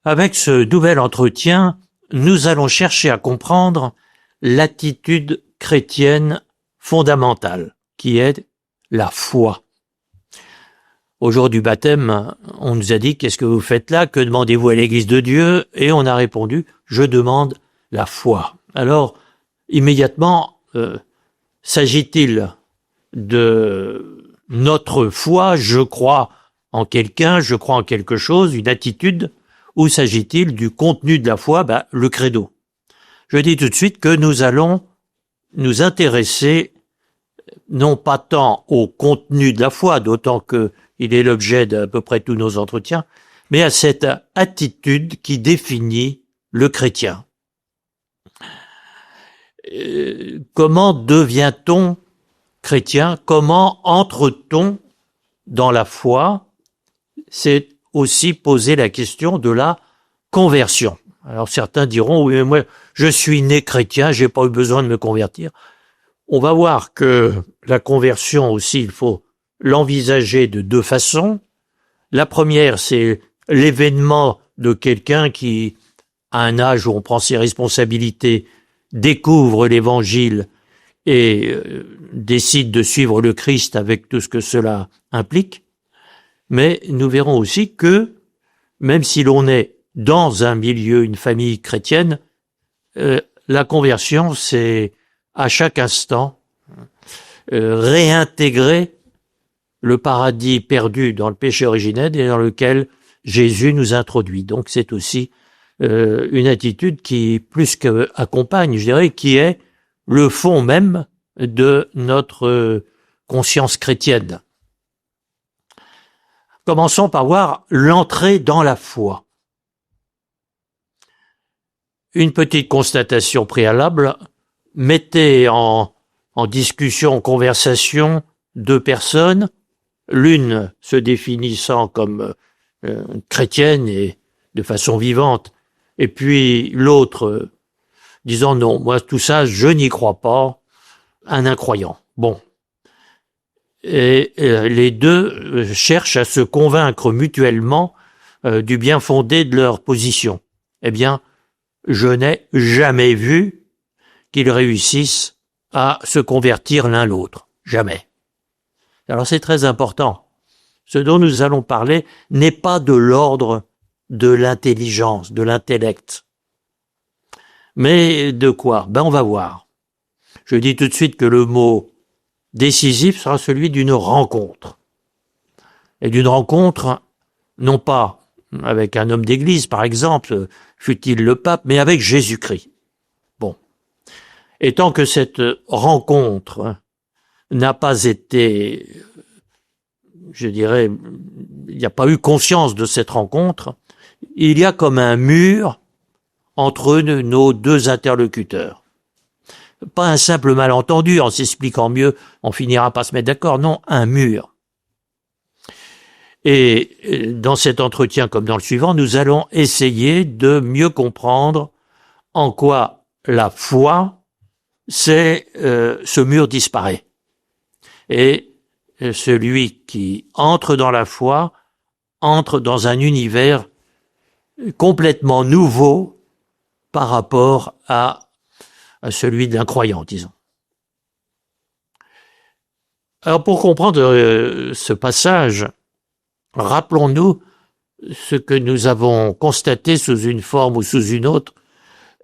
Avec ce nouvel entretien, nous allons chercher à comprendre l'attitude chrétienne fondamentale, qui est la foi. Au jour du baptême, on nous a dit « Qu'est-ce que vous faites là? Que demandez-vous à l'Église de Dieu ?» Et on a répondu « Je demande la foi. » Alors, immédiatement, s'agit-il de notre foi, je crois en quelqu'un, je crois en quelque chose, une attitude, ou s'agit-il du contenu de la foi, le credo? Je dis tout de suite que nous allons nous intéresser non pas tant au contenu de la foi, d'autant que il est l'objet d'à peu près tous nos entretiens, mais à cette attitude qui définit le chrétien. Comment devient-on chrétien? Comment entre-t-on dans la foi? C'est aussi poser la question de la conversion. Alors certains diront, oui, mais moi, je suis né chrétien, j'ai pas eu besoin de me convertir. On va voir que la conversion aussi, il faut l'envisager de deux façons. La première, c'est l'événement de quelqu'un qui, à un âge où on prend ses responsabilités, découvre l'Évangile et décide de suivre le Christ avec tout ce que cela implique. Mais nous verrons aussi que, même si l'on est dans un milieu, une famille chrétienne, la conversion, c'est à chaque instant réintégrer le paradis perdu dans le péché originel et dans lequel Jésus nous introduit. Donc c'est aussi une attitude qui, plus qu'accompagne, je dirais, qui est le fond même de notre conscience chrétienne. Commençons par voir l'entrée dans la foi. Une petite constatation préalable, mettez en discussion, en conversation, deux personnes, l'une se définissant comme chrétienne et de façon vivante, et puis l'autre disant non, moi tout ça, je n'y crois pas, un incroyant. Bon. Et les deux cherchent à se convaincre mutuellement du bien fondé de leur position. Eh bien, je n'ai jamais vu qu'ils réussissent à se convertir l'un l'autre. Jamais. Alors c'est très important. Ce dont nous allons parler n'est pas de l'ordre de l'intelligence, de l'intellect. Mais de quoi? On va voir. Je dis tout de suite que le mot décisif sera celui d'une rencontre. Et d'une rencontre, non pas avec un homme d'église, par exemple, fût-il le pape, mais avec Jésus-Christ. Bon. Et tant que cette rencontre n'a pas été, je dirais, il n'y a pas eu conscience de cette rencontre, il y a comme un mur entre nos deux interlocuteurs. Pas un simple malentendu, en s'expliquant mieux, on finira par se mettre d'accord. Non, un mur. Et dans cet entretien, comme dans le suivant, nous allons essayer de mieux comprendre en quoi la foi, c'est ce mur disparaît. Et celui qui entre dans la foi entre dans un univers complètement nouveau par rapport à celui de l'incroyant, disons. Alors pour comprendre ce passage, rappelons-nous ce que nous avons constaté sous une forme ou sous une autre,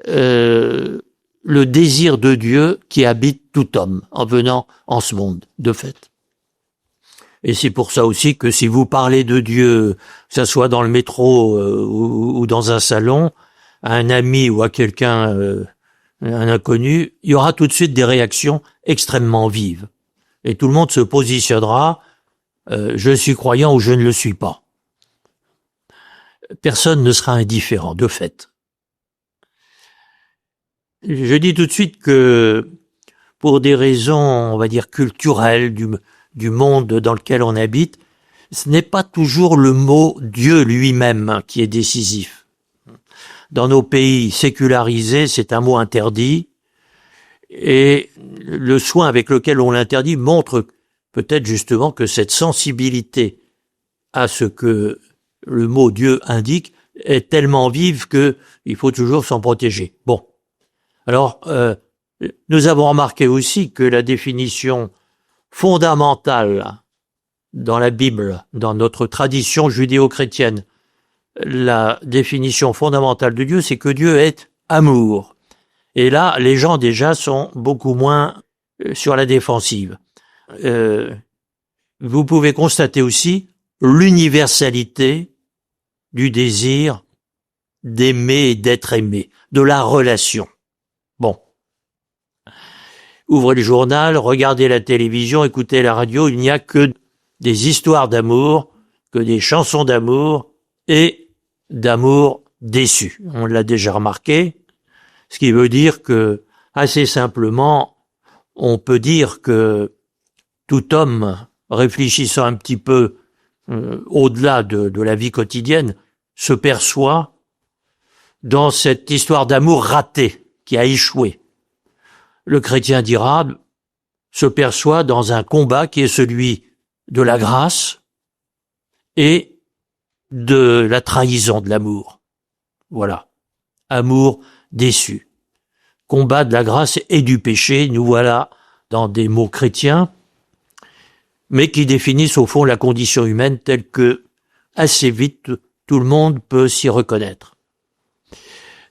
le désir de Dieu qui habite tout homme en venant en ce monde, de fait. Et c'est pour ça aussi que si vous parlez de Dieu, que ce soit dans le métro ou dans un salon, à un ami ou à quelqu'un, un inconnu, il y aura tout de suite des réactions extrêmement vives. Et tout le monde se positionnera, je suis croyant ou je ne le suis pas. Personne ne sera indifférent, de fait. Je dis tout de suite que pour des raisons, on va dire, culturelles, du monde dans lequel on habite, ce n'est pas toujours le mot Dieu lui-même qui est décisif. Dans nos pays sécularisés, c'est un mot interdit, et le soin avec lequel on l'interdit montre peut-être justement que cette sensibilité à ce que le mot Dieu indique est tellement vive que il faut toujours s'en protéger. Bon. Alors, nous avons remarqué aussi que la définition fondamentale dans la Bible, dans notre tradition judéo-chrétienne, la définition fondamentale de Dieu, c'est que Dieu est amour. Et là, les gens déjà sont beaucoup moins sur la défensive. Vous pouvez constater aussi l'universalité du désir d'aimer et d'être aimé, de la relation. Bon. Ouvrez le journal, regardez la télévision, écoutez la radio, il n'y a que des histoires d'amour, que des chansons d'amour et d'amour déçu. On l'a déjà remarqué, ce qui veut dire que, assez simplement, on peut dire que tout homme réfléchissant un petit peu au-delà de la vie quotidienne se perçoit dans cette histoire d'amour ratée qui a échoué. Le chrétien dira se perçoit dans un combat qui est celui de la grâce et de la trahison de l'amour. Voilà. Amour déçu. Combat de la grâce et du péché, nous voilà dans des mots chrétiens, mais qui définissent au fond la condition humaine telle que, assez vite, tout le monde peut s'y reconnaître.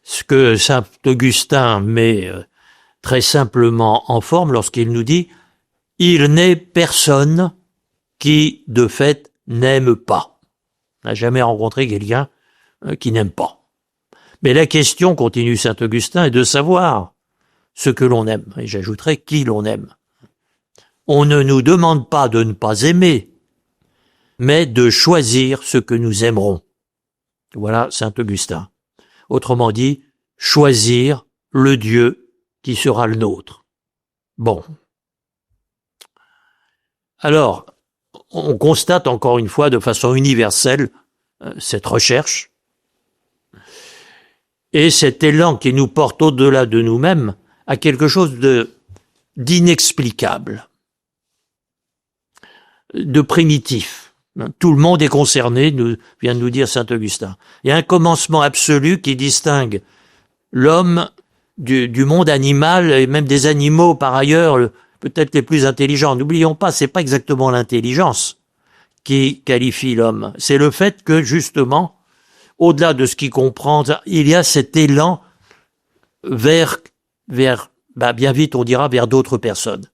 Ce que saint Augustin met très simplement en forme lorsqu'il nous dit « Il n'est personne qui, de fait, n'aime pas ». On n'a jamais rencontré quelqu'un qui n'aime pas. Mais la question, continue saint Augustin, est de savoir ce que l'on aime. Et j'ajouterai qui l'on aime. On ne nous demande pas de ne pas aimer, mais de choisir ce que nous aimerons. Voilà saint Augustin. Autrement dit, choisir le Dieu qui sera le nôtre. Bon. Alors, on constate encore une fois de façon universelle cette recherche et cet élan qui nous porte au-delà de nous-mêmes à quelque chose d'inexplicable, de primitif. Tout le monde est concerné, vient de nous dire saint Augustin. Il y a un commencement absolu qui distingue l'homme du monde animal et même des animaux par ailleurs, peut-être les plus intelligents. N'oublions pas, c'est pas exactement l'intelligence qui qualifie l'homme. C'est le fait que, justement, au-delà de ce qu'il comprend, il y a cet élan vers bien vite, on dira, vers d'autres personnes.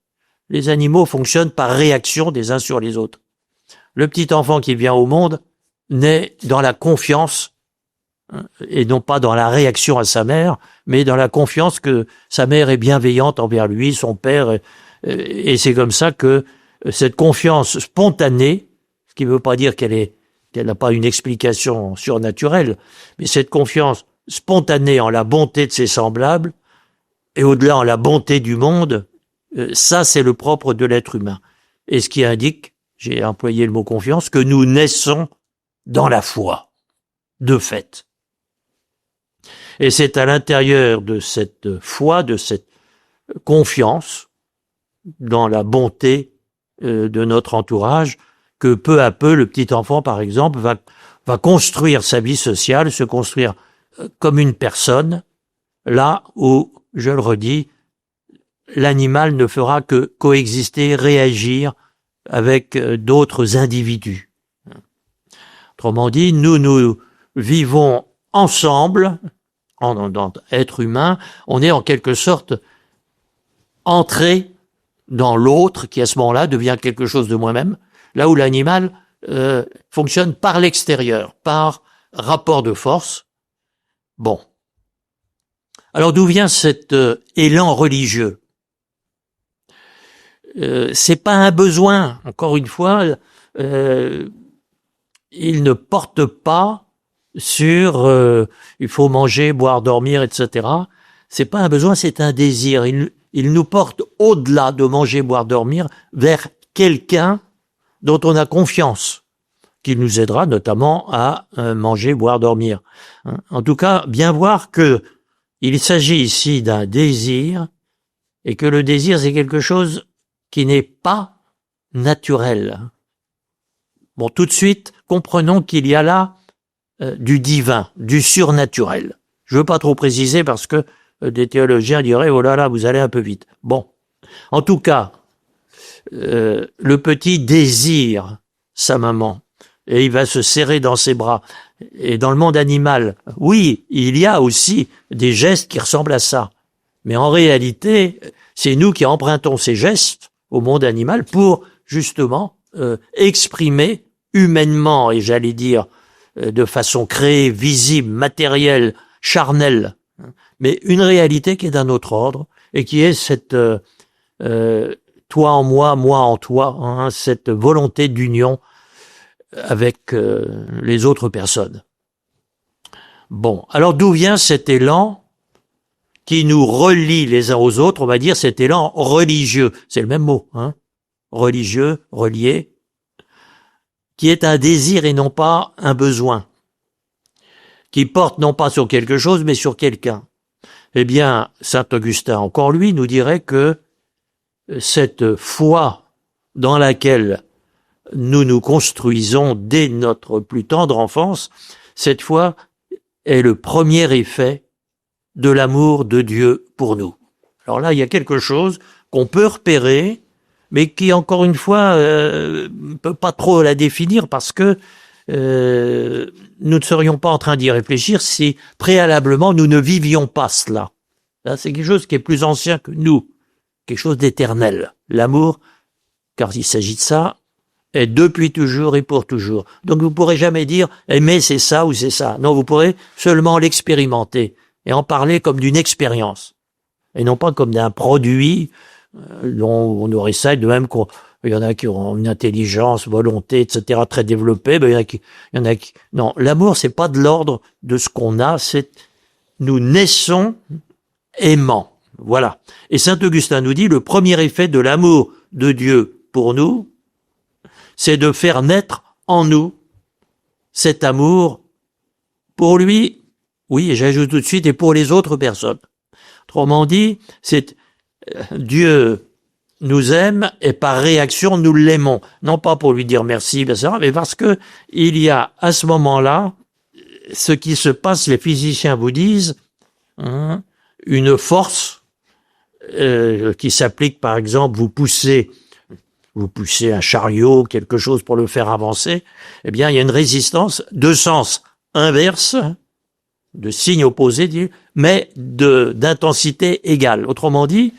Les animaux fonctionnent par réaction des uns sur les autres. Le petit enfant qui vient au monde naît dans la confiance, et non pas dans la réaction à sa mère, mais dans la confiance que sa mère est bienveillante envers lui, son père, et c'est comme ça que cette confiance spontanée, ce qui ne veut pas dire qu'elle n'a pas une explication surnaturelle, mais cette confiance spontanée en la bonté de ses semblables, et au-delà en la bonté du monde, ça c'est le propre de l'être humain. Et ce qui indique, j'ai employé le mot confiance, que nous naissons dans la foi, de fait. Et c'est à l'intérieur de cette foi, de cette confiance dans la bonté de notre entourage que peu à peu le petit enfant, par exemple, va construire sa vie sociale, se construire comme une personne, là où, je le redis, l'animal ne fera que coexister, réagir avec d'autres individus. Autrement dit, nous vivons ensemble, en être humain, on est en quelque sorte entré dans l'autre, qui à ce moment-là devient quelque chose de moi-même, là où l'animal fonctionne par l'extérieur, par rapport de force. Bon. Alors d'où vient cet élan religieux? C'est pas un besoin, encore une fois, il ne porte pas sur il faut manger, boire, dormir, etc. C'est pas un besoin, c'est un désir. Il nous porte au-delà de manger, boire, dormir, vers quelqu'un dont on a confiance, qui nous aidera notamment à manger, boire, dormir. En tout cas, bien voir que il s'agit ici d'un désir, et que le désir, c'est quelque chose qui n'est pas naturel. Bon, tout de suite, comprenons qu'il y a là du divin, du surnaturel. Je veux pas trop préciser parce que des théologiens diraient « Oh là là, vous allez un peu vite ». Bon, en tout cas, le petit désire sa maman et il va se serrer dans ses bras. Et dans le monde animal, oui, il y a aussi des gestes qui ressemblent à ça. Mais en réalité, c'est nous qui empruntons ces gestes au monde animal pour justement exprimer humainement, et j'allais dire de façon créée, visible, matérielle, charnelle, mais une réalité qui est d'un autre ordre et qui est cette toi en moi en toi, hein, cette volonté d'union avec les autres personnes. Bon, alors d'où vient cet élan qui nous relie les uns aux autres, on va dire cet élan religieux, c'est le même mot, hein, religieux, relié, qui est un désir et non pas un besoin, qui porte non pas sur quelque chose mais sur quelqu'un. Eh bien, saint Augustin, encore lui, nous dirait que cette foi dans laquelle nous nous construisons dès notre plus tendre enfance, cette foi est le premier effet de l'amour de Dieu pour nous. Alors là, il y a quelque chose qu'on peut repérer, mais qui, encore une fois, ne peut pas trop la définir parce que nous ne serions pas en train d'y réfléchir si préalablement nous ne vivions pas cela. Là, c'est quelque chose qui est plus ancien que nous, quelque chose d'éternel. L'amour, car il s'agit de ça, est depuis toujours et pour toujours. Donc vous ne pourrez jamais dire aimer c'est ça ou c'est ça. Non, vous pourrez seulement l'expérimenter et en parler comme d'une expérience et non pas comme d'un produit dont on aurait ça, de même qu'il y en a qui ont une intelligence, volonté, etc. très développée, ben il y en a qui non, l'amour c'est pas de l'ordre de ce qu'on a, c'est nous naissons aimants. Voilà. Et saint Augustin nous dit le premier effet de l'amour de Dieu pour nous, c'est de faire naître en nous cet amour pour lui, oui, et j'ajoute tout de suite, et pour les autres personnes. Autrement dit, c'est Dieu nous aime et par réaction nous l'aimons. Non pas pour lui dire merci, etc., mais parce que il y a à ce moment-là, ce qui se passe, les physiciens vous disent, hein, une force qui s'applique, par exemple, vous poussez un chariot, quelque chose pour le faire avancer, eh bien, il y a une résistance de sens inverse, de signe opposé, mais d'intensité égale. Autrement dit,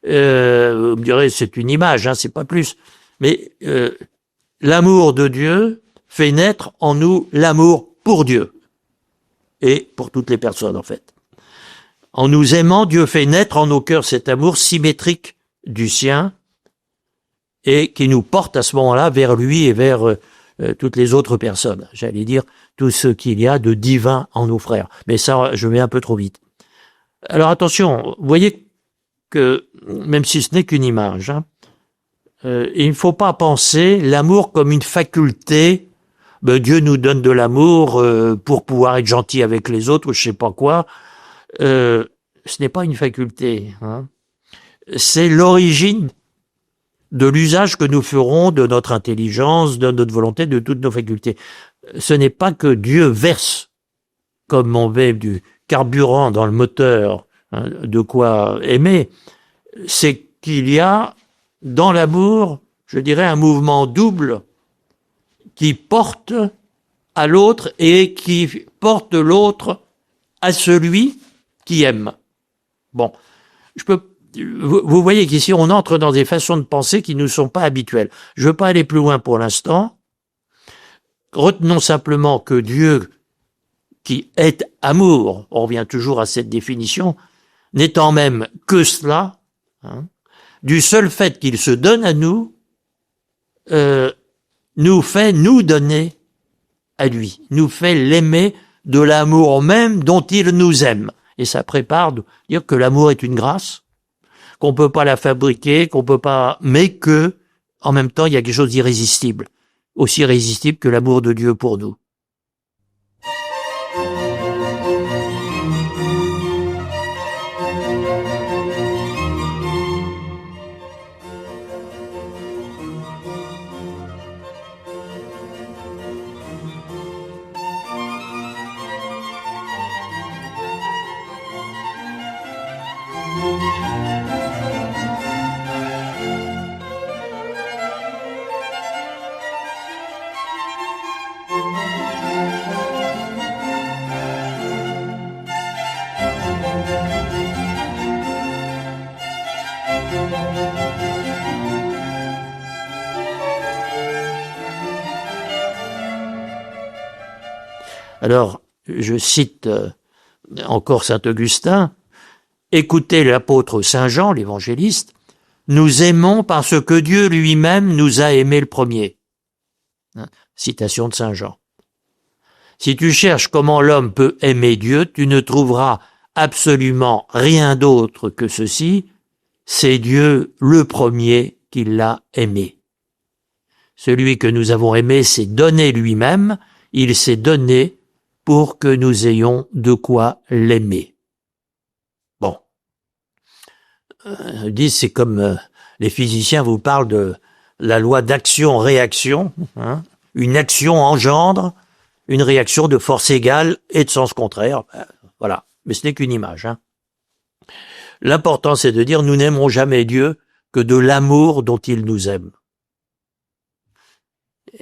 vous me direz, c'est une image, hein, c'est pas plus, mais l'amour de Dieu fait naître en nous l'amour pour Dieu et pour toutes les personnes, en fait. En nous aimant, Dieu fait naître en nos cœurs cet amour symétrique du sien, et qui nous porte à ce moment-là vers lui et vers toutes les autres personnes. J'allais dire tout ce qu'il y a de divin en nos frères. Mais ça, je vais un peu trop vite. Alors attention, vous voyez que, même si ce n'est qu'une image, hein, il ne faut pas penser l'amour comme une faculté. Ben, Dieu nous donne de l'amour pour pouvoir être gentil avec les autres, ou je sais pas quoi. Ce n'est pas une faculté. Hein. C'est l'origine de l'usage que nous ferons de notre intelligence, de notre volonté, de toutes nos facultés. Ce n'est pas que Dieu verse, comme on met du carburant dans le moteur, hein, de quoi aimer, c'est qu'il y a dans l'amour, je dirais, un mouvement double qui porte à l'autre et qui porte l'autre à celui qui aime. Bon, vous voyez qu'ici, on entre dans des façons de penser qui ne sont pas habituelles. Je ne veux pas aller plus loin pour l'instant. Retenons simplement que Dieu, qui est amour, on revient toujours à cette définition, n'étant même que cela, hein, du seul fait qu'il se donne à nous, nous fait nous donner à lui, nous fait l'aimer de l'amour même dont il nous aime. Et ça prépare de dire que l'amour est une grâce, qu'on peut pas la fabriquer, qu'on peut pas, mais que, en même temps, il y a quelque chose d'irrésistible, aussi irrésistible que l'amour de Dieu pour nous. Alors, je cite encore saint Augustin, « Écoutez l'apôtre Saint Jean, l'évangéliste, nous aimons parce que Dieu lui-même nous a aimés le premier. » Citation de Saint Jean. Si tu cherches comment l'homme peut aimer Dieu, tu ne trouveras absolument rien d'autre que ceci, c'est Dieu le premier qui l'a aimé. Celui que nous avons aimé s'est donné lui-même, il s'est donné pour que nous ayons de quoi l'aimer. Bon. Disent, c'est comme les physiciens vous parlent de la loi d'action-réaction. Hein. Une action engendre une réaction de force égale et de sens contraire. Voilà. Mais ce n'est qu'une image. Hein. L'important, c'est de dire, nous n'aimerons jamais Dieu que de l'amour dont il nous aime.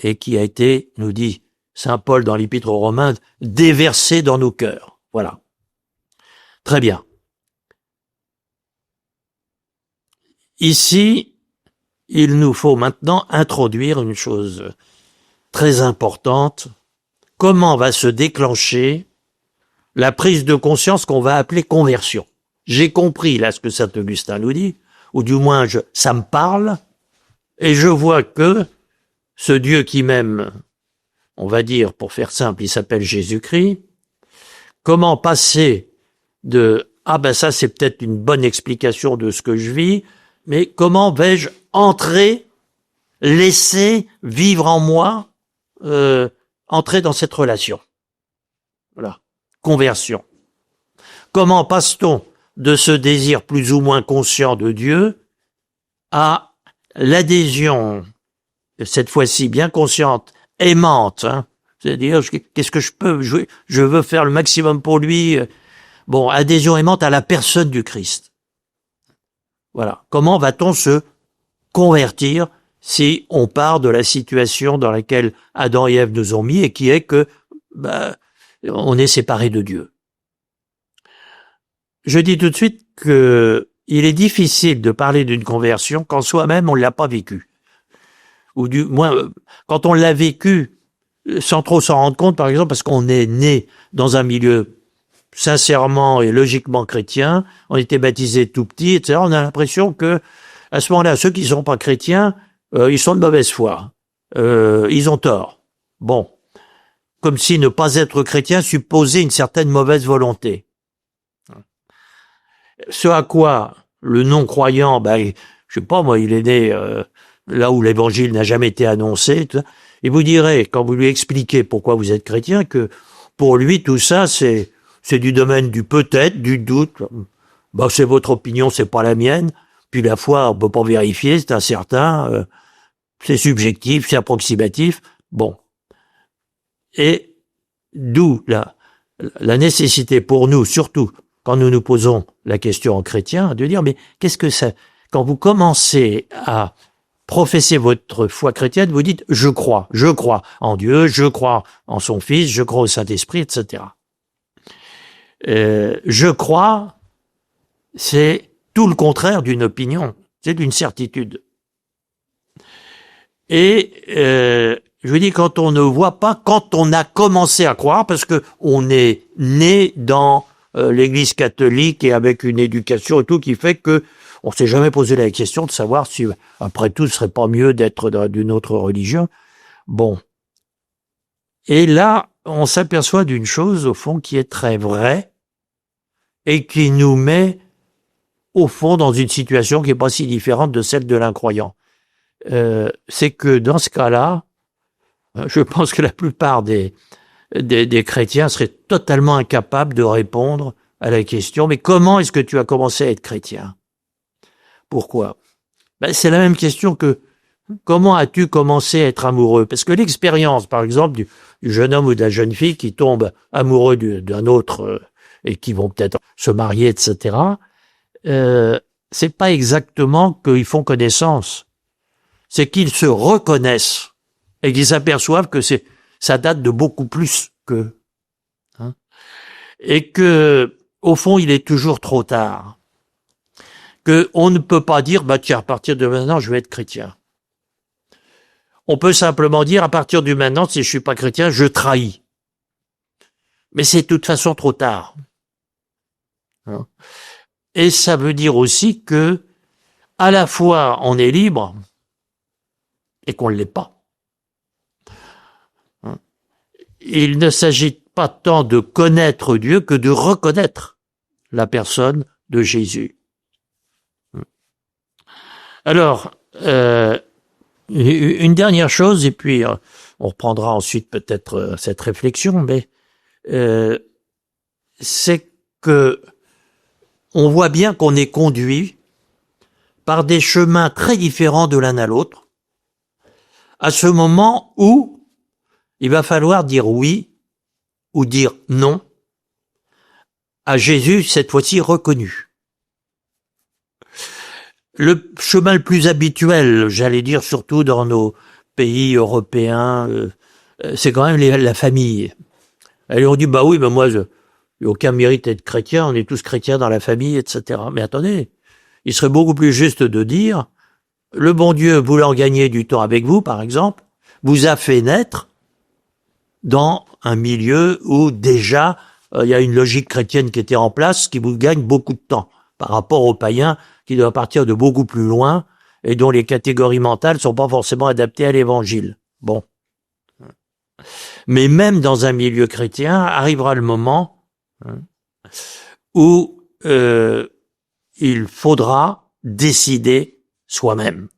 Et qui a été, nous dit saint Paul dans l'Épître aux Romains, déversé dans nos cœurs. Voilà. Très bien. Ici, il nous faut maintenant introduire une chose très importante. Comment va se déclencher la prise de conscience qu'on va appeler conversion? J'ai compris là ce que saint Augustin nous dit, ou du moins ça me parle, et je vois que ce Dieu qui m'aime, on va dire, pour faire simple, il s'appelle Jésus-Christ. Comment passer de « Ah ben ça c'est peut-être une bonne explication de ce que je vis », mais comment vais-je entrer, laisser vivre en moi, entrer dans cette relation? Voilà, conversion. Comment passe-t-on de ce désir plus ou moins conscient de Dieu à l'adhésion, cette fois-ci bien consciente, aimante, hein, c'est-à-dire qu'est-ce que je peux, je veux faire le maximum pour lui. Bon, adhésion aimante à la personne du Christ. Voilà. Comment va-t-on se convertir si on part de la situation dans laquelle Adam et Ève nous ont mis et qui est que on est séparés de Dieu? Je dis tout de suite que il est difficile de parler d'une conversion quand soi-même on ne l'a pas vécu. Ou du moins, quand on l'a vécu sans trop s'en rendre compte, par exemple, parce qu'on est né dans un milieu sincèrement et logiquement chrétien, on était baptisé tout petit, etc. On a l'impression que, à ce moment-là, ceux qui ne sont pas chrétiens, ils sont de mauvaise foi. Ils ont tort. Bon. Comme si ne pas être chrétien supposait une certaine mauvaise volonté. Ce à quoi le non-croyant, je sais pas moi, il est né là où l'évangile n'a jamais été annoncé, tout ça, il vous dirait, quand vous lui expliquez pourquoi vous êtes chrétien, que pour lui tout ça c'est du domaine du peut-être, du doute. C'est votre opinion, c'est pas la mienne. Puis la foi, on peut pas vérifier, c'est incertain, c'est subjectif, c'est approximatif. Bon. Et d'où la nécessité pour nous, surtout quand nous nous posons la question en chrétien, de dire, mais qu'est-ce que ça, quand vous commencez à professer votre foi chrétienne, vous dites, je crois en Dieu, je crois en son Fils, je crois au Saint-Esprit, etc. Je crois, c'est tout le contraire d'une opinion, c'est d'une certitude. Et je vous dis, quand on ne voit pas, quand on a commencé à croire, parce que on est né dans l'Église catholique et avec une éducation et tout qui fait que on s'est jamais posé la question de savoir si, après tout, ce serait pas mieux d'être d'une autre religion. Bon. Et là, on s'aperçoit d'une chose, au fond, qui est très vraie et qui nous met, au fond, dans une situation qui est pas si différente de celle de l'incroyant. C'est que dans ce cas-là, je pense que la plupart des chrétiens seraient totalement incapables de répondre à la question, mais comment est-ce que tu as commencé à être chrétien? Pourquoi? C'est la même question que comment as-tu commencé à être amoureux? Parce que l'expérience, par exemple, du jeune homme ou de la jeune fille qui tombe amoureux d'un autre et qui vont peut-être se marier, etc., c'est pas exactement qu'ils font connaissance. C'est qu'ils se reconnaissent et qu'ils s'aperçoivent que ça date de beaucoup plus qu'eux. Hein, et que, au fond, il est toujours trop tard. Que on ne peut pas dire, tiens, à partir de maintenant, je vais être chrétien. On peut simplement dire, à partir de maintenant, si je suis pas chrétien, je trahis. Mais c'est de toute façon trop tard. Hein. Et ça veut dire aussi que, à la fois, on est libre et qu'on ne l'est pas. Hein. Il ne s'agit pas tant de connaître Dieu que de reconnaître la personne de Jésus. Alors, une dernière chose, et puis on reprendra ensuite peut-être cette réflexion, mais c'est que on voit bien qu'on est conduit par des chemins très différents de l'un à l'autre, à ce moment où il va falloir dire oui ou dire non à Jésus, cette fois-ci reconnu. Le chemin le plus habituel, j'allais dire surtout dans nos pays européens, c'est quand même la famille. Et on dit, bah oui, mais moi, il n'y a aucun mérite d'être chrétien, on est tous chrétiens dans la famille, etc. Mais attendez, il serait beaucoup plus juste de dire, le bon Dieu, voulant gagner du temps avec vous, par exemple, vous a fait naître dans un milieu où déjà il y a une logique chrétienne qui était en place, qui vous gagne beaucoup de temps par rapport aux païens qui doivent partir de beaucoup plus loin et dont les catégories mentales sont pas forcément adaptées à l'évangile. Bon. Mais même dans un milieu chrétien, arrivera le moment où il faudra décider soi-même.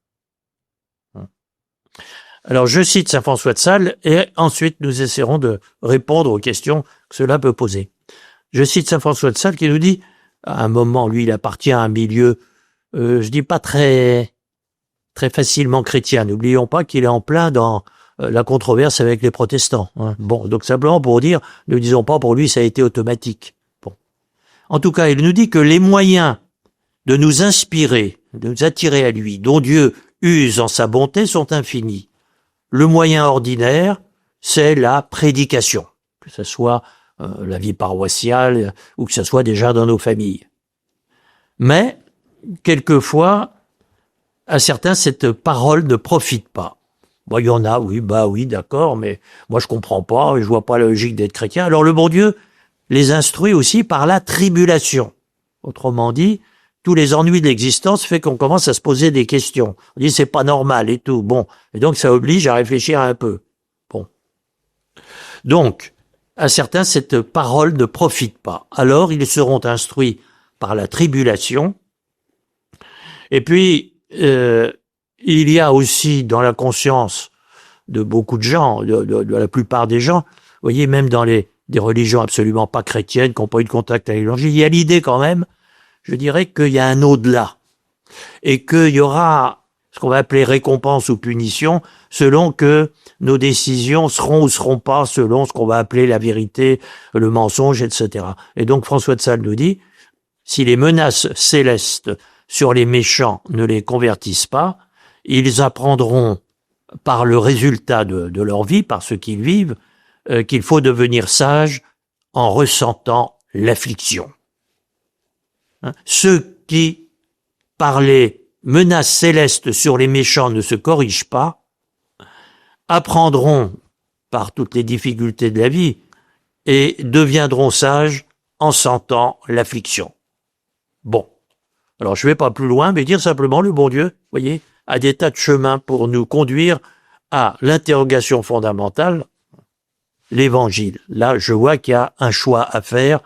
Alors, je cite saint François de Sales et ensuite nous essaierons de répondre aux questions que cela peut poser. Je cite saint François de Sales qui nous dit, à un moment, lui, il appartient à un milieu, je dis pas très facilement chrétien. N'oublions pas qu'il est en plein dans la controverse avec les protestants. Hein. Bon, donc simplement pour dire, ne disons pas pour lui ça a été automatique. Bon. En tout cas, il nous dit que les moyens de nous inspirer, de nous attirer à lui, dont Dieu use en sa bonté, sont infinis. Le moyen ordinaire, c'est la prédication, que ce soit la vie paroissiale ou que ce soit déjà dans nos familles. Mais, quelquefois, à certains, cette parole ne profite pas. Bon, il y en a, oui, d'accord, mais moi je comprends pas, je vois pas la logique d'être chrétien. Alors le bon Dieu les instruit aussi par la tribulation. Autrement dit, tous les ennuis de l'existence fait qu'on commence à se poser des questions. On dit c'est pas normal et tout. Bon, et donc ça oblige à réfléchir un peu. Bon. Donc, à certains, cette parole ne profite pas. Alors, ils seront instruits par la tribulation. Et puis, il y a aussi dans la conscience de beaucoup de gens, de la plupart des gens, vous voyez, même dans des religions absolument pas chrétiennes, qui n'ont pas eu de contact avec l'évangile, il y a l'idée quand même, je dirais qu'il y a un au-delà. Et qu'il y aura ce qu'on va appeler récompense ou punition, selon que nos décisions seront ou seront pas, selon ce qu'on va appeler la vérité, le mensonge, etc. Et donc François de Sales nous dit, si les menaces célestes sur les méchants ne les convertissent pas, ils apprendront par le résultat de leur vie, par ce qu'ils vivent, qu'il faut devenir sage en ressentant l'affliction. Hein? Ceux qui, par les menaces célestes sur les méchants, ne se corrigent pas, apprendront par toutes les difficultés de la vie et deviendront sages en sentant l'affliction. Bon. Alors, je ne vais pas plus loin, mais dire simplement, le bon Dieu, voyez, a des tas de chemins pour nous conduire à l'interrogation fondamentale, l'évangile. Là, je vois qu'il y a un choix à faire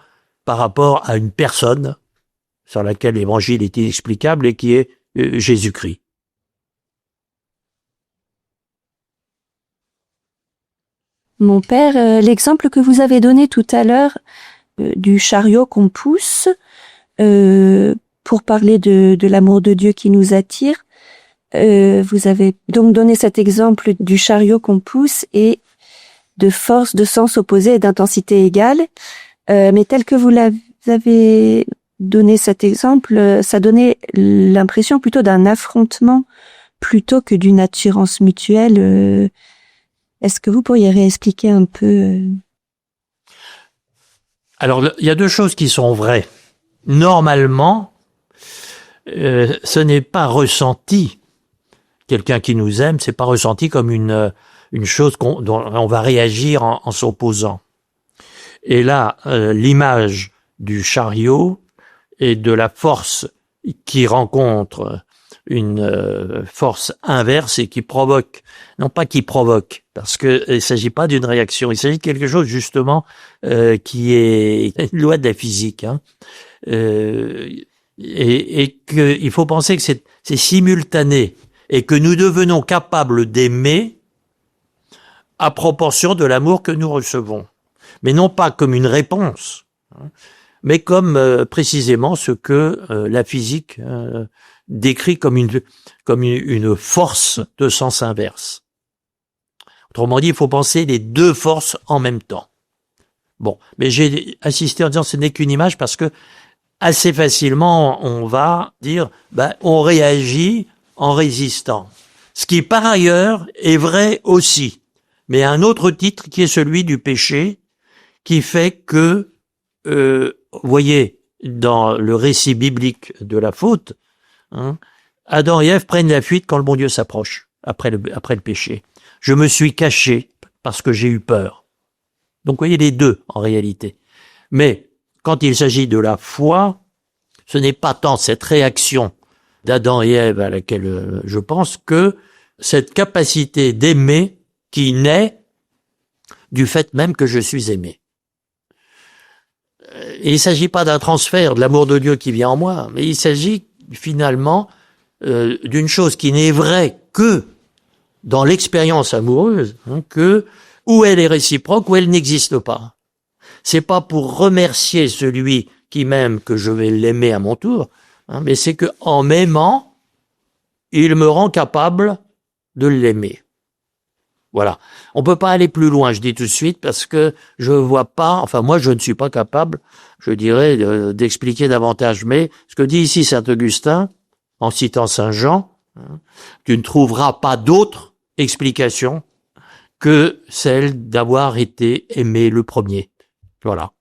par rapport à une personne sur laquelle l'évangile est inexplicable et qui est Jésus-Christ. Mon père, l'exemple que vous avez donné tout à l'heure du chariot qu'on pousse pour parler de l'amour de Dieu qui nous attire, vous avez donc donné cet exemple du chariot qu'on pousse et de force, de sens opposé et d'intensité égale, mais tel que vous l'avez donné cet exemple, ça donnait l'impression plutôt d'un affrontement plutôt que d'une attirance mutuelle. Est-ce que vous pourriez réexpliquer un peu Alors, il y a deux choses qui sont vraies. Normalement, ce n'est pas ressenti. Quelqu'un qui nous aime, c'est pas ressenti comme une chose dont on va réagir en s'opposant. Et là, l'image du chariot et de la force qui rencontre une force inverse et qui provoque, non pas qui provoque, parce que il s'agit pas d'une réaction, il s'agit de quelque chose justement qui est une loi de la physique, hein, et que il faut penser que c'est simultané et que nous devenons capables d'aimer à proportion de l'amour que nous recevons, mais non pas comme une réponse, hein, mais comme précisément ce que la physique décrit comme une force de sens inverse. Autrement dit, il faut penser les deux forces en même temps. Bon, mais j'ai insisté en disant ce n'est qu'une image parce que assez facilement on va dire on réagit en résistant. Ce qui par ailleurs est vrai aussi, mais un autre titre qui est celui du péché, qui fait que vous voyez, dans le récit biblique de la faute, hein, Adam et Ève prennent la fuite quand le bon Dieu s'approche, après le péché. Je me suis caché parce que j'ai eu peur. Donc, vous voyez les deux, en réalité. Mais, quand il s'agit de la foi, ce n'est pas tant cette réaction d'Adam et Ève à laquelle je pense que cette capacité d'aimer qui naît du fait même que je suis aimé. Et il ne s'agit pas d'un transfert de l'amour de Dieu qui vient en moi, mais il s'agit finalement d'une chose qui n'est vraie que dans l'expérience amoureuse, hein, que où elle est réciproque, où elle n'existe pas. C'est pas pour remercier celui qui m'aime que je vais l'aimer à mon tour, hein, mais c'est que en m'aimant, il me rend capable de l'aimer. Voilà. On peut pas aller plus loin, je dis tout de suite, parce que je vois pas, enfin moi je ne suis pas capable, je dirais, d'expliquer davantage. Mais ce que dit ici saint Augustin, en citant saint Jean, hein, tu ne trouveras pas d'autre explication que celle d'avoir été aimé le premier. Voilà.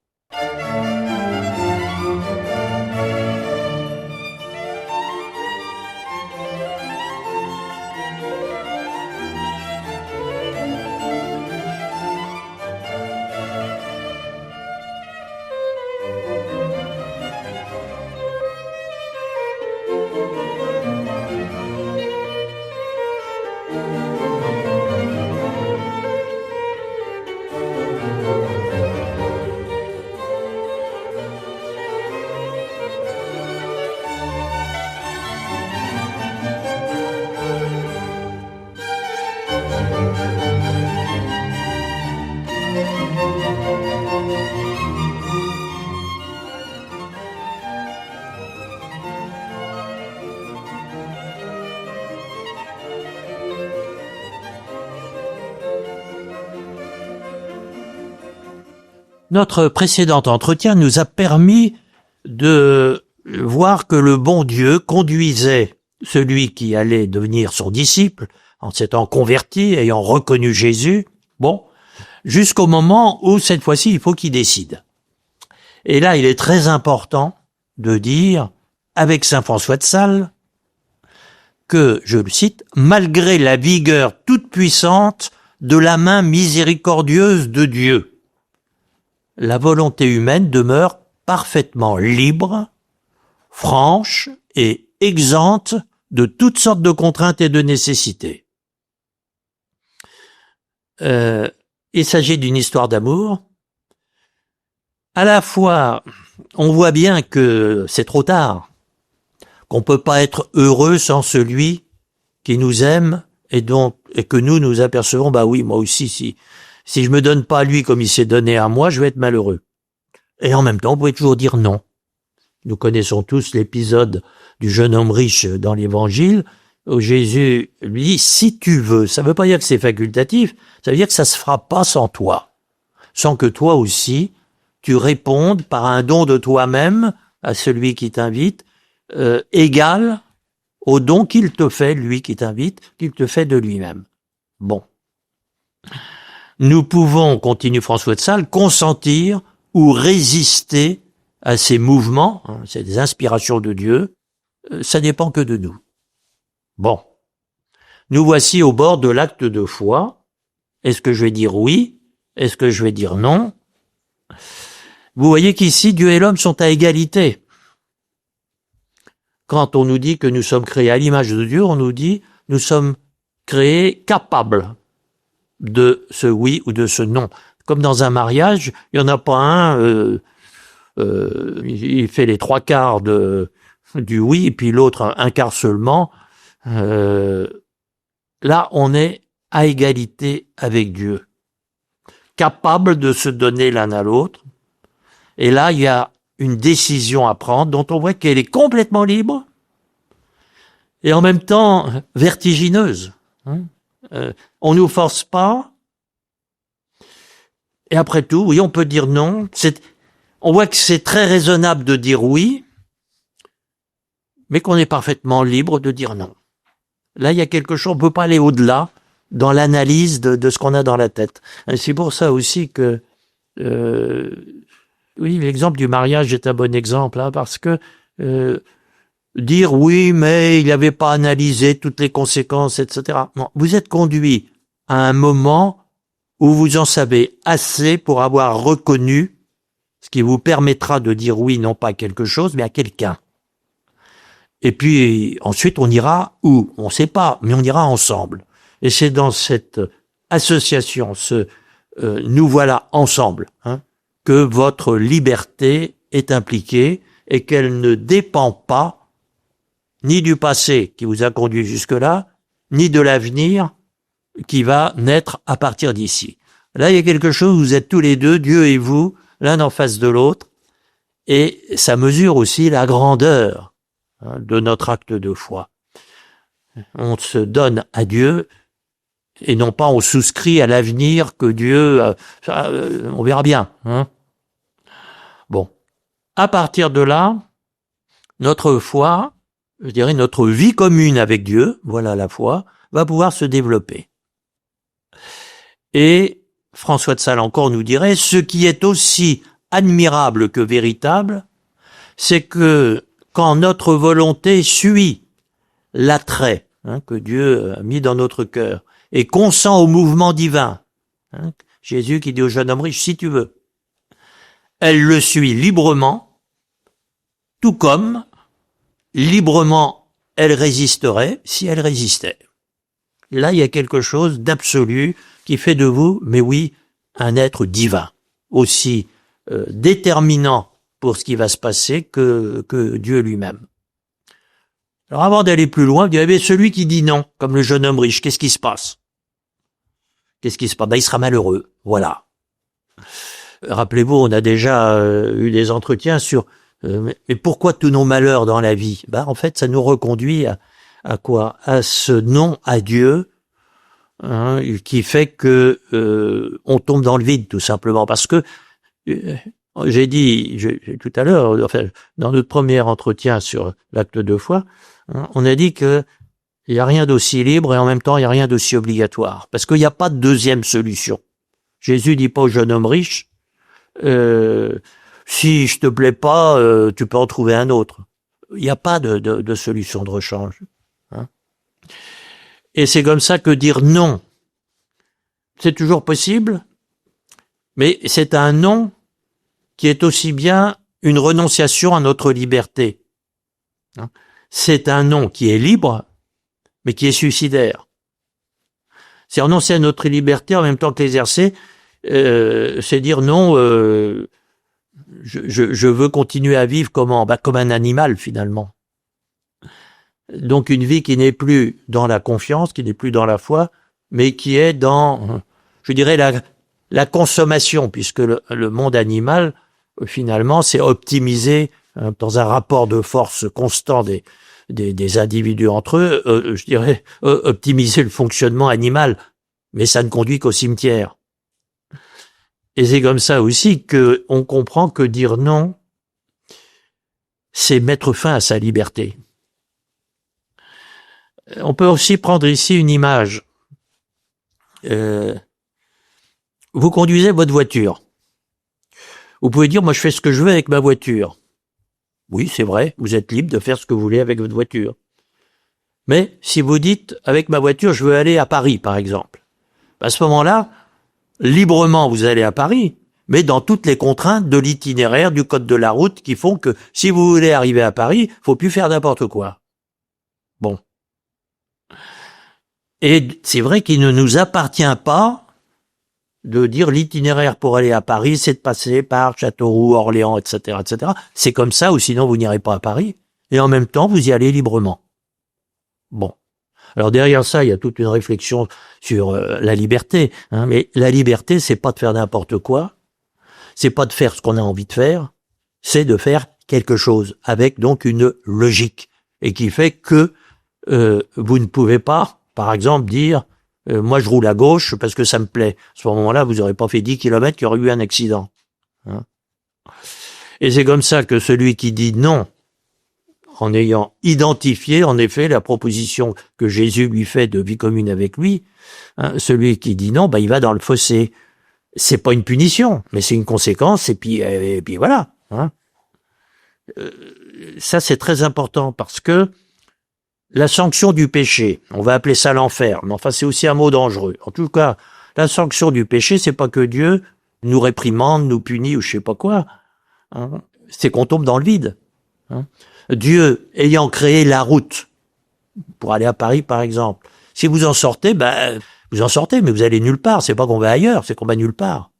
Notre précédent entretien nous a permis de voir que le bon Dieu conduisait celui qui allait devenir son disciple, en s'étant converti, ayant reconnu Jésus, jusqu'au moment où, cette fois-ci, il faut qu'il décide. Et là, il est très important de dire, avec saint François de Sales, que, je le cite, « malgré la vigueur toute puissante de la main miséricordieuse de Dieu, la volonté humaine demeure parfaitement libre, franche et exempte de toutes sortes de contraintes et de nécessités. » Il s'agit d'une histoire d'amour. À la fois, on voit bien que c'est trop tard, qu'on peut pas être heureux sans celui qui nous aime et que nous apercevons, oui, moi aussi, si je me donne pas à lui comme il s'est donné à moi, je vais être malheureux. Et en même temps, on pouvait toujours dire non. Nous connaissons tous l'épisode du jeune homme riche dans l'Évangile, où Jésus lui dit, si tu veux, ça veut pas dire que c'est facultatif, ça veut dire que ça se fera pas sans toi. Sans que toi aussi, tu répondes par un don de toi-même à celui qui t'invite, égal au don qu'il te fait, lui qui t'invite, qu'il te fait de lui-même. Bon. Nous pouvons, continue François de Sales, consentir ou résister à ces mouvements, hein, c'est des inspirations de Dieu, ça dépend que de nous. Bon. Nous voici au bord de l'acte de foi. Est-ce que je vais dire oui? Est-ce que je vais dire non? Vous voyez qu'ici, Dieu et l'homme sont à égalité. Quand on nous dit que nous sommes créés à l'image de Dieu, on nous dit nous sommes créés capables de ce oui ou de ce non. Comme dans un mariage, il n'y en a pas un, il fait les 3/4 du oui, et puis l'autre un quart seulement. Là, on est à égalité avec Dieu, capable de se donner l'un à l'autre. Et là, il y a une décision à prendre dont on voit qu'elle est complètement libre et en même temps vertigineuse. On nous force pas. Et après tout, oui, on peut dire non. On voit que c'est très raisonnable de dire oui, mais qu'on est parfaitement libre de dire non. Là, il y a quelque chose, on peut pas aller au-delà dans l'analyse de ce qu'on a dans la tête. Et c'est pour ça aussi que, oui, l'exemple du mariage est un bon exemple, hein, parce que dire oui, mais il n'avait pas analysé toutes les conséquences, etc. Non, vous êtes conduit à un moment où vous en savez assez pour avoir reconnu ce qui vous permettra de dire oui, non pas à quelque chose, mais à quelqu'un. Et puis ensuite, on ira où? On ne sait pas, mais on ira ensemble. Et c'est dans cette association, nous voilà ensemble, hein, que votre liberté est impliquée et qu'elle ne dépend pas ni du passé qui vous a conduit jusque-là, ni de l'avenir qui va naître à partir d'ici. Là, il y a quelque chose où vous êtes tous les deux, Dieu et vous, l'un en face de l'autre, et ça mesure aussi la grandeur, hein, de notre acte de foi. On se donne à Dieu et non pas on souscrit à l'avenir que Dieu... on verra bien. Hein. Bon. À partir de là, notre foi, je dirais notre vie commune avec Dieu, voilà la foi, va pouvoir se développer. Et François de Sales encore nous dirait, ce qui est aussi admirable que véritable, c'est que quand notre volonté suit l'attrait, hein, que Dieu a mis dans notre cœur et consent au mouvement divin, hein, Jésus qui dit au jeune homme riche, si tu veux, elle le suit librement, tout comme librement elle résisterait si elle résistait. Là, il y a quelque chose d'absolu qui fait de vous, mais oui, un être divin, aussi déterminant pour ce qui va se passer que Dieu lui-même. Alors avant d'aller plus loin, il y avait celui qui dit non, comme le jeune homme riche. Qu'est-ce qui se passe? Qu'est-ce qui se passe? Il sera malheureux, voilà. Rappelez-vous, on a déjà eu des entretiens sur mais pourquoi tous nos malheurs dans la vie? En fait, ça nous reconduit à quoi? À ce non à Dieu, hein, qui fait que on tombe dans le vide, tout simplement. Parce que j'ai dit tout à l'heure, enfin, dans notre premier entretien sur l'acte de foi, hein, on a dit que il n'y a rien d'aussi libre et en même temps il n'y a rien d'aussi obligatoire. Parce qu'il n'y a pas de deuxième solution. Jésus dit pas au jeune homme riche, si je te plais pas, tu peux en trouver un autre. Il n'y a pas de solution de rechange. Hein. Et c'est comme ça que dire non, c'est toujours possible, mais c'est un non qui est aussi bien une renonciation à notre liberté. Hein. C'est un non qui est libre, mais qui est suicidaire. C'est renoncer à notre liberté en même temps que l'exercer, c'est dire non, je veux continuer à vivre comment? Comme un animal finalement. Donc une vie qui n'est plus dans la confiance, qui n'est plus dans la foi, mais qui est dans, je dirais, la consommation, puisque le monde animal, finalement, c'est optimisé dans un rapport de force constant des individus entre eux, je dirais, optimiser le fonctionnement animal, mais ça ne conduit qu'au cimetière. Et c'est comme ça aussi que on comprend que dire non, c'est mettre fin à sa liberté. On peut aussi prendre ici une image. Vous conduisez votre voiture. Vous pouvez dire, moi je fais ce que je veux avec ma voiture. Oui, c'est vrai, vous êtes libre de faire ce que vous voulez avec votre voiture. Mais si vous dites, avec ma voiture, je veux aller à Paris, par exemple, à ce moment-là, librement, vous allez à Paris, mais dans toutes les contraintes de l'itinéraire, du code de la route, qui font que si vous voulez arriver à Paris, faut plus faire n'importe quoi. Bon. Et c'est vrai qu'il ne nous appartient pas de dire l'itinéraire pour aller à Paris, c'est de passer par Châteauroux, Orléans, etc., etc. C'est comme ça, ou sinon vous n'irez pas à Paris. Et en même temps, vous y allez librement. Bon. Alors derrière ça, il y a toute une réflexion sur la liberté. Hein, mais la liberté, c'est pas de faire n'importe quoi. C'est pas de faire ce qu'on a envie de faire. C'est de faire quelque chose avec donc une logique. Et qui fait que vous ne pouvez pas, par exemple, dire moi je roule à gauche parce que ça me plaît. À ce moment-là, vous n'aurez pas fait 10 kilomètres, qu'il y aurait eu un accident. Hein. Et c'est comme ça que celui qui dit non, en ayant identifié, en effet, la proposition que Jésus lui fait de vie commune avec lui, hein, celui qui dit non, il va dans le fossé. C'est pas une punition, mais c'est une conséquence, et puis voilà. Hein. Ça, c'est très important, parce que la sanction du péché, on va appeler ça l'enfer, mais enfin, c'est aussi un mot dangereux. En tout cas, la sanction du péché, c'est pas que Dieu nous réprimande, nous punit, ou je sais pas quoi. Hein. C'est qu'on tombe dans le vide. Hein. Dieu ayant créé la route pour aller à Paris, par exemple. Si vous en sortez, vous en sortez, mais vous allez nulle part. C'est pas qu'on va ailleurs, c'est qu'on va nulle part.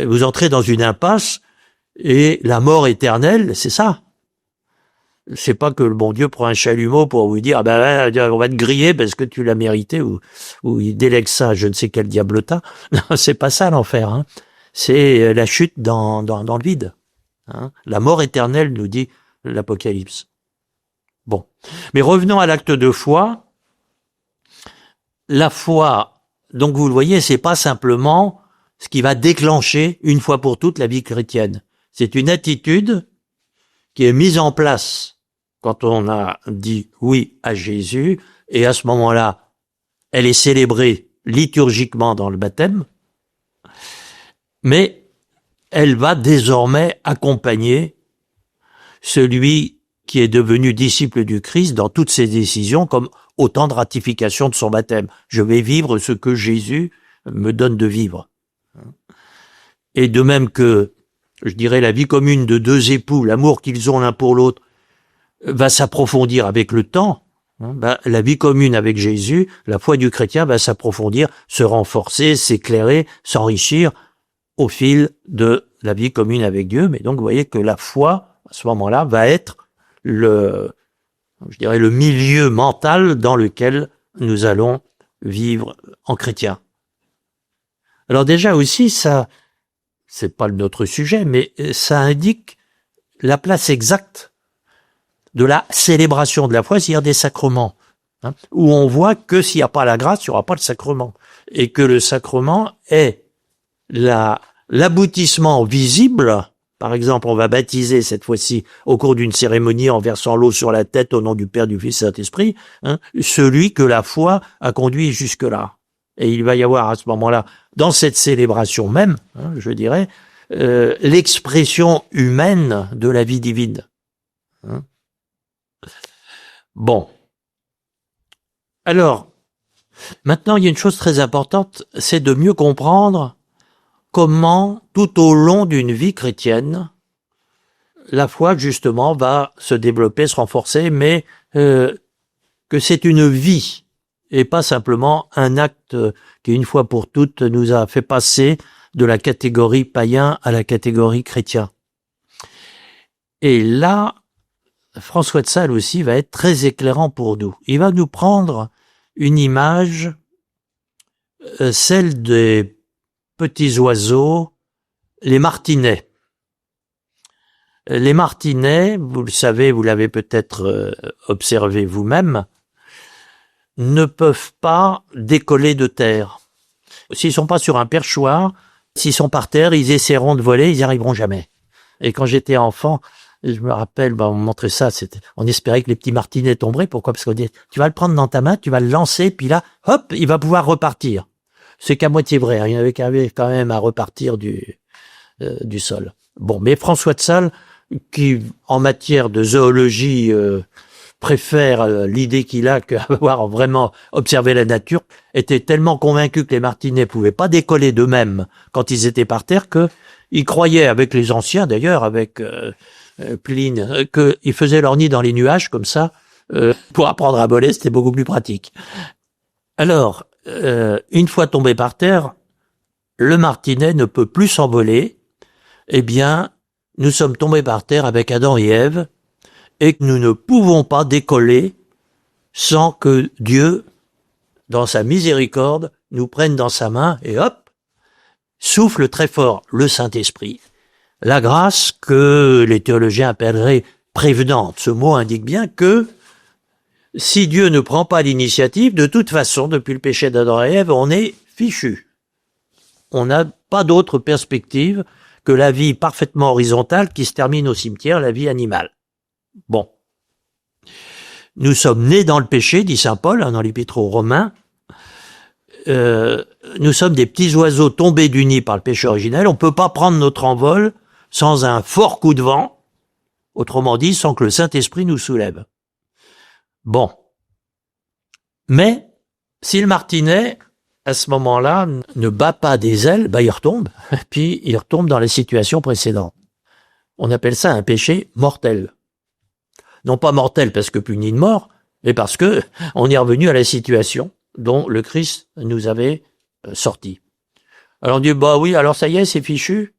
Vous entrez dans une impasse et la mort éternelle, c'est ça. C'est pas que le bon Dieu prend un chalumeau pour vous dire on va te griller parce que tu l'as mérité ou il délègue ça à je ne sais quel diablotin. Non, c'est pas ça l'enfer. Hein. C'est la chute dans le vide. Hein. La mort éternelle, nous dit l'Apocalypse. Bon. Mais revenons à l'acte de foi. La foi, donc vous le voyez, c'est pas simplement ce qui va déclencher une fois pour toutes la vie chrétienne. C'est une attitude qui est mise en place quand on a dit oui à Jésus, et à ce moment-là, elle est célébrée liturgiquement dans le baptême, mais elle va désormais accompagner celui qui est devenu disciple du Christ dans toutes ses décisions comme autant de ratification de son baptême. Je vais vivre ce que Jésus me donne de vivre. Et de même que, je dirais, la vie commune de deux époux, l'amour qu'ils ont l'un pour l'autre, va s'approfondir avec le temps. La vie commune avec Jésus, la foi du chrétien va s'approfondir, se renforcer, s'éclairer, s'enrichir au fil de la vie commune avec Dieu. Mais donc, vous voyez que la foi, à ce moment-là, va être le milieu mental dans lequel nous allons vivre en chrétien. Alors déjà aussi, ça, c'est pas notre sujet, mais ça indique la place exacte de la célébration de la foi, c'est-à-dire des sacrements, hein, où on voit que s'il n'y a pas la grâce, il n'y aura pas le sacrement, et que le sacrement est l'aboutissement visible. Par exemple, on va baptiser cette fois-ci au cours d'une cérémonie en versant l'eau sur la tête au nom du Père, du Fils et du Saint-Esprit, hein, celui que la foi a conduit jusque-là. Et il va y avoir à ce moment-là, dans cette célébration même, hein, je dirais, l'expression humaine de la vie divine. Hein. Bon. Alors, maintenant, il y a une chose très importante, c'est de mieux comprendre comment, tout au long d'une vie chrétienne, la foi, justement, va se développer, se renforcer, mais que c'est une vie, et pas simplement un acte qui, une fois pour toutes, nous a fait passer de la catégorie païen à la catégorie chrétien. Et là, François de Sales aussi va être très éclairant pour nous. Il va nous prendre une image, celle des petits oiseaux, les martinets. Les martinets, vous le savez, vous l'avez peut-être observé vous-même, ne peuvent pas décoller de terre. S'ils sont pas sur un perchoir, s'ils sont par terre, ils essaieront de voler, ils n'y arriveront jamais. Et quand j'étais enfant, je me rappelle, on me montrait ça, on espérait que les petits martinets tomberaient. Pourquoi? Parce qu'on dit, tu vas le prendre dans ta main, tu vas le lancer, puis là, hop, il va pouvoir repartir. C'est qu'à moitié vrai, hein, il avait quand même à repartir du sol. Bon, mais François de Sales, qui, en matière de zoologie, préfère l'idée qu'il a qu'avoir vraiment observé la nature, était tellement convaincu que les martinets pouvaient pas décoller d'eux-mêmes quand ils étaient par terre, que il croyait, avec les anciens d'ailleurs, avec Pline, qu'ils faisaient leur nid dans les nuages comme ça. Pour apprendre à voler, c'était beaucoup plus pratique. Alors, une fois tombé par terre, le martinet ne peut plus s'envoler. Eh bien, nous sommes tombés par terre avec Adam et Ève, et que nous ne pouvons pas décoller sans que Dieu, dans sa miséricorde, nous prenne dans sa main et hop, souffle très fort le Saint-Esprit. La grâce que les théologiens appelleraient prévenante. Ce mot indique bien que si Dieu ne prend pas l'initiative, de toute façon, depuis le péché d'Adam et Ève, on est fichu. On n'a pas d'autre perspective que la vie parfaitement horizontale qui se termine au cimetière, la vie animale. Bon. Nous sommes nés dans le péché, dit saint Paul, dans l'Épître aux Romains. Nous sommes des petits oiseaux tombés du nid par le péché originel. On ne peut pas prendre notre envol sans un fort coup de vent, autrement dit, sans que le Saint-Esprit nous soulève. Bon. Mais, si le martinet, à ce moment-là, ne bat pas des ailes, il retombe, puis il retombe dans la situation précédente. On appelle ça un péché mortel. Non pas mortel parce que puni de mort, mais parce que on est revenu à la situation dont le Christ nous avait sorti. Alors on dit, oui, alors ça y est, c'est fichu.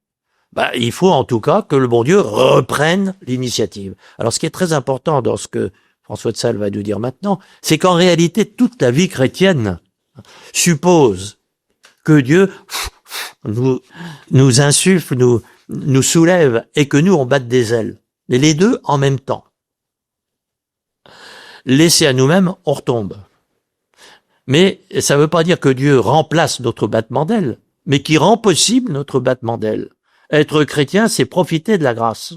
Il faut en tout cas que le bon Dieu reprenne l'initiative. Alors ce qui est très important dans ce que François de Sales va nous dire maintenant, c'est qu'en réalité, toute la vie chrétienne suppose que Dieu nous insuffle, nous soulève, et que nous, on batte des ailes. Et les deux en même temps. Laissés à nous-mêmes, on retombe. Mais ça ne veut pas dire que Dieu remplace notre battement d'ailes, mais qui rend possible notre battement d'ailes. Être chrétien, c'est profiter de la grâce.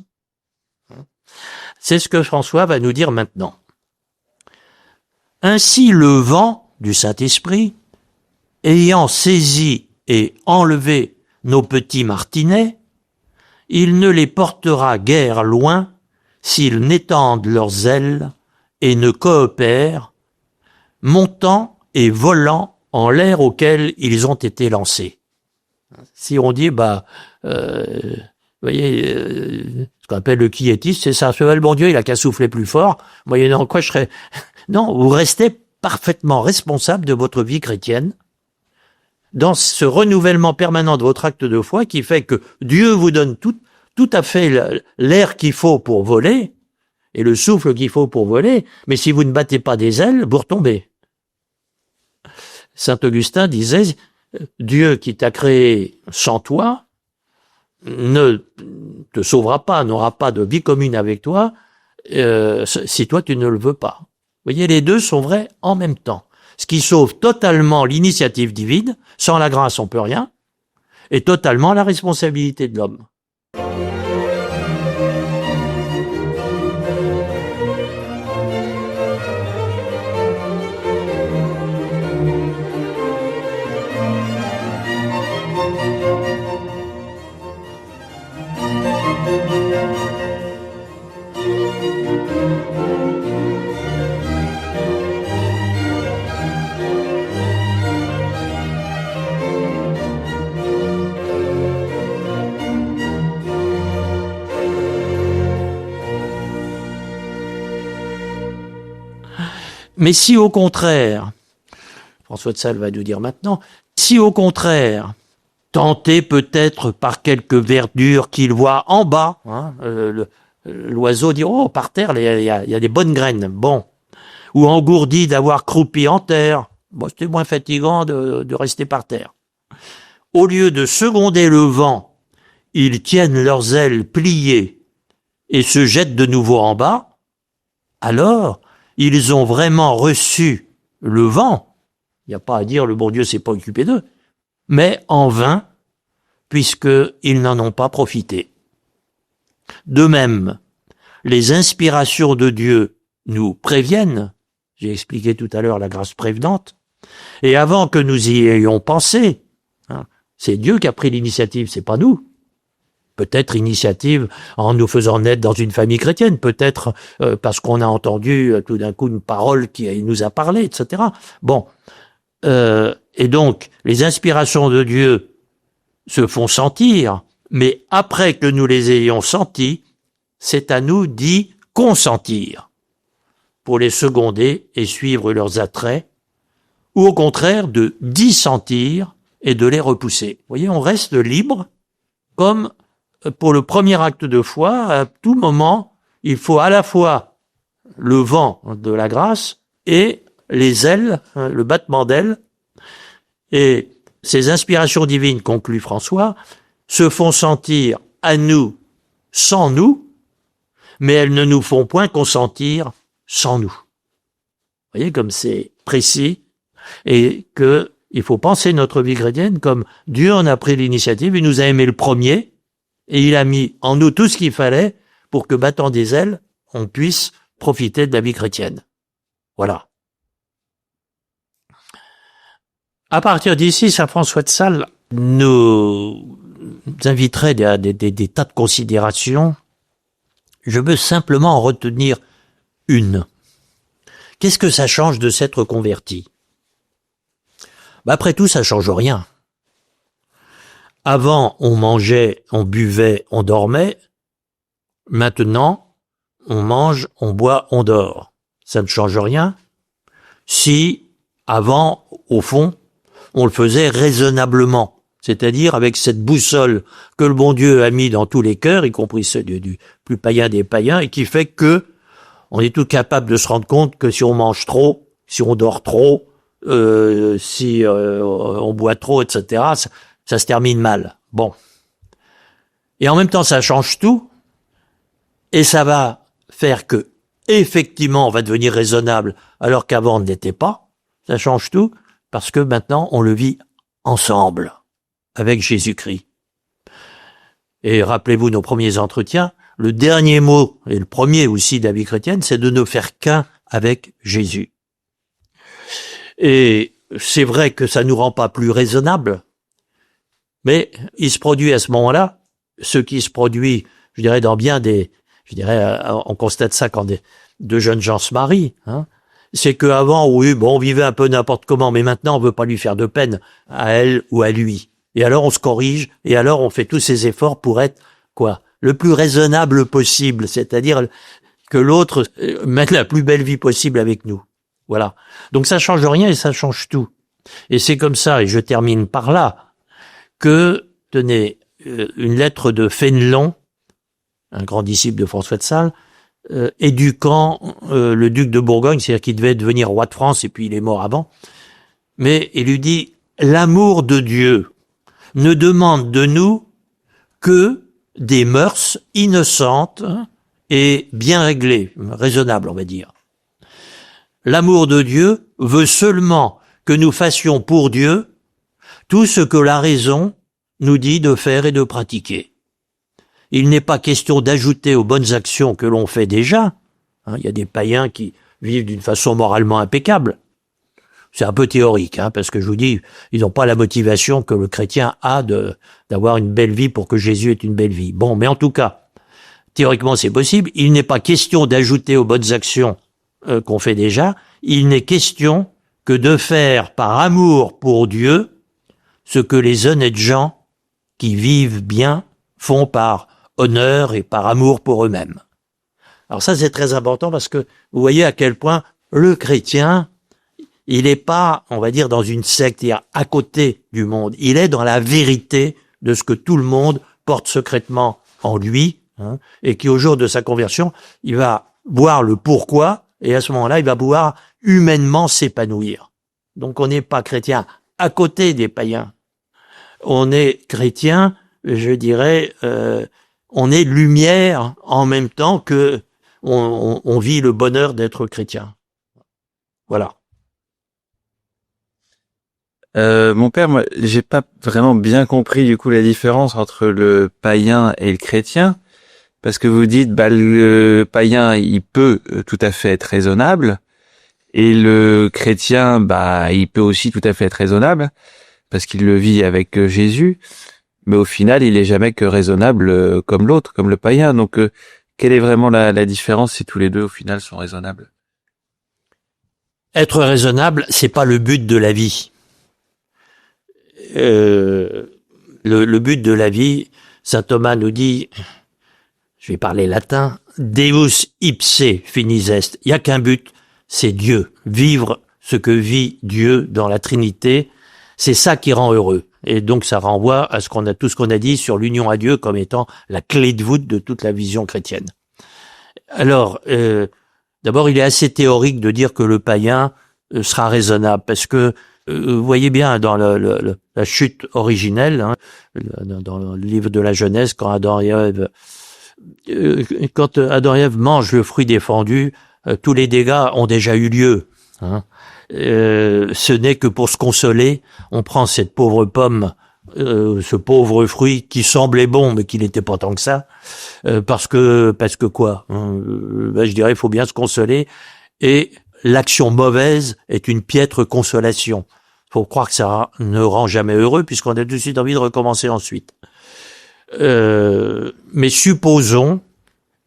C'est ce que François va nous dire maintenant. Ainsi le vent du Saint-Esprit, ayant saisi et enlevé nos petits martinets, il ne les portera guère loin s'ils n'étendent leurs ailes et ne coopèrent, montant et volant en l'air auquel ils ont été lancés. Si on dit, vous voyez, ce qu'on appelle le quiétisme, c'est ça, le bon Dieu, il a qu'à souffler plus fort, moyennant quoi je serais... Non, vous restez parfaitement responsable de votre vie chrétienne, dans ce renouvellement permanent de votre acte de foi qui fait que Dieu vous donne tout à fait l'air qu'il faut pour voler, et le souffle qu'il faut pour voler, mais si vous ne battez pas des ailes, vous retombez. Saint Augustin disait, Dieu qui t'a créé sans toi ne te sauvera pas, n'aura pas de vie commune avec toi, si toi tu ne le veux pas. Vous voyez, les deux sont vrais en même temps. Ce qui sauve totalement l'initiative divine, sans la grâce on peut rien, et totalement la responsabilité de l'homme. Mais si au contraire, François de Sales va nous dire maintenant, si au contraire, tenté peut-être par quelque verdure qu'il voit en bas, l'oiseau dit, par terre, il y a des bonnes graines, bon, ou engourdi d'avoir croupi en terre, c'était moins fatigant de rester par terre. Au lieu de seconder le vent, ils tiennent leurs ailes pliées et se jettent de nouveau en bas, alors ils ont vraiment reçu le vent. Il n'y a pas à dire le bon Dieu s'est pas occupé d'eux, mais en vain, puisqu'ils n'en ont pas profité. De même, les inspirations de Dieu nous préviennent, j'ai expliqué tout à l'heure la grâce prévenante, et avant que nous y ayons pensé, c'est Dieu qui a pris l'initiative, c'est pas nous. Peut-être initiative en nous faisant naître dans une famille chrétienne, peut-être parce qu'on a entendu tout d'un coup une parole qui nous a parlé, etc. Bon, et donc les inspirations de Dieu se font sentir, mais après que nous les ayons senties, c'est à nous d'y consentir pour les seconder et suivre leurs attraits, ou au contraire de dissentir et de les repousser. Vous voyez, on reste libre, comme pour le premier acte de foi, à tout moment, il faut à la fois le vent de la grâce et les ailes, le battement d'ailes. Et ces inspirations divines, conclut François, se font sentir à nous sans nous, mais elles ne nous font point consentir sans nous. Vous voyez comme c'est précis, et que il faut penser notre vie chrétienne comme Dieu en a pris l'initiative, il nous a aimé le premier, et il a mis en nous tout ce qu'il fallait pour que, battant des ailes, on puisse profiter de la vie chrétienne. Voilà. À partir d'ici, saint François de Sales nous inviterait à des tas de considérations. Je veux simplement en retenir une. Qu'est-ce que ça change de s'être converti? Après tout, ça change rien. Avant, on mangeait, on buvait, on dormait. Maintenant, on mange, on boit, on dort. Ça ne change rien. Si, avant, au fond, on le faisait raisonnablement, c'est-à-dire avec cette boussole que le bon Dieu a mis dans tous les cœurs, y compris ceux du plus païen des païens, et qui fait que on est tout capable de se rendre compte que si on mange trop, si on dort trop, si on boit trop, etc., ça se termine mal. Bon. Et en même temps, ça change tout, et ça va faire que, effectivement, on va devenir raisonnable, alors qu'avant on ne l'était pas. Ça change tout, parce que maintenant, on le vit ensemble, avec Jésus-Christ. Et rappelez-vous nos premiers entretiens, le dernier mot, et le premier aussi de la vie chrétienne, c'est de ne faire qu'un avec Jésus. Et c'est vrai que ça nous rend pas plus raisonnables, mais il se produit à ce moment-là, ce qui se produit, je dirais, dans bien des, je dirais, on constate ça quand deux jeunes gens se marient, hein, c'est qu'avant, oui, bon, on vivait un peu n'importe comment, mais maintenant, on veut pas lui faire de peine à elle ou à lui. Et alors, on se corrige, et alors, on fait tous ces efforts pour être, quoi, le plus raisonnable possible, c'est-à-dire que l'autre mène la plus belle vie possible avec nous. Voilà. Donc, ça change rien et ça change tout. Et c'est comme ça, et je termine par là, que, tenez, une lettre de Fénelon, un grand disciple de François de Sales, éduquant le duc de Bourgogne, c'est-à-dire qu'il devait devenir roi de France et puis il est mort avant, mais il lui dit « L'amour de Dieu ne demande de nous que des mœurs innocentes et bien réglées, raisonnables, on va dire. L'amour de Dieu veut seulement que nous fassions pour Dieu tout ce que la raison nous dit de faire et de pratiquer. Il n'est pas question d'ajouter aux bonnes actions que l'on fait déjà. Il y a des païens qui vivent d'une façon moralement impeccable. C'est un peu théorique, parce que je vous dis, ils n'ont pas la motivation que le chrétien a d'avoir une belle vie pour que Jésus ait une belle vie. Bon, mais en tout cas, théoriquement c'est possible. Il n'est pas question d'ajouter aux bonnes actions qu'on fait déjà. Il n'est question que de faire par amour pour Dieu ce que les honnêtes gens qui vivent bien font par honneur et par amour pour eux-mêmes. Alors ça, c'est très important parce que vous voyez à quel point le chrétien, il n'est pas, on va dire, dans une secte, c'est-à-dire à côté du monde. Il est dans la vérité de ce que tout le monde porte secrètement en lui, et qui au jour de sa conversion, il va voir le pourquoi, et à ce moment-là, il va pouvoir humainement s'épanouir. Donc on n'est pas chrétien à côté des païens. On est chrétien, je dirais, on est lumière en même temps que on vit le bonheur d'être chrétien. Voilà. Mon père, moi, j'ai pas vraiment bien compris du coup la différence entre le païen et le chrétien, parce que vous dites, le païen, il peut tout à fait être raisonnable, et le chrétien, il peut aussi tout à fait être raisonnable, parce qu'il le vit avec Jésus. mais au final, il est jamais que raisonnable comme l'autre, comme le païen. Donc, quelle est vraiment la différence si tous les deux, au final, sont raisonnables? Être raisonnable, c'est pas le but de la vie. Le but de la vie, saint Thomas nous dit, je vais parler latin, Deus ipse finis est. Il n'y a qu'un but, c'est Dieu. Vivre ce que vit Dieu dans la Trinité, c'est ça qui rend heureux. Et donc ça renvoie à tout ce qu'on a dit sur l'union à Dieu comme étant la clé de voûte de toute la vision chrétienne. Alors, d'abord, il est assez théorique de dire que le païen sera raisonnable, parce que vous voyez bien dans la chute originelle, hein, dans le livre de la Genèse, quand Adam et Ève mangent le fruit défendu, tous les dégâts ont déjà eu lieu. Hein. Ce n'est que pour se consoler, on prend cette pauvre pomme, ce pauvre fruit qui semblait bon, mais qui n'était pas tant que ça, parce que quoi, hein, je dirais, il faut bien se consoler, et l'action mauvaise est une piètre consolation. Faut croire que ça ne rend jamais heureux, puisqu'on a tout de suite envie de recommencer ensuite. Mais supposons,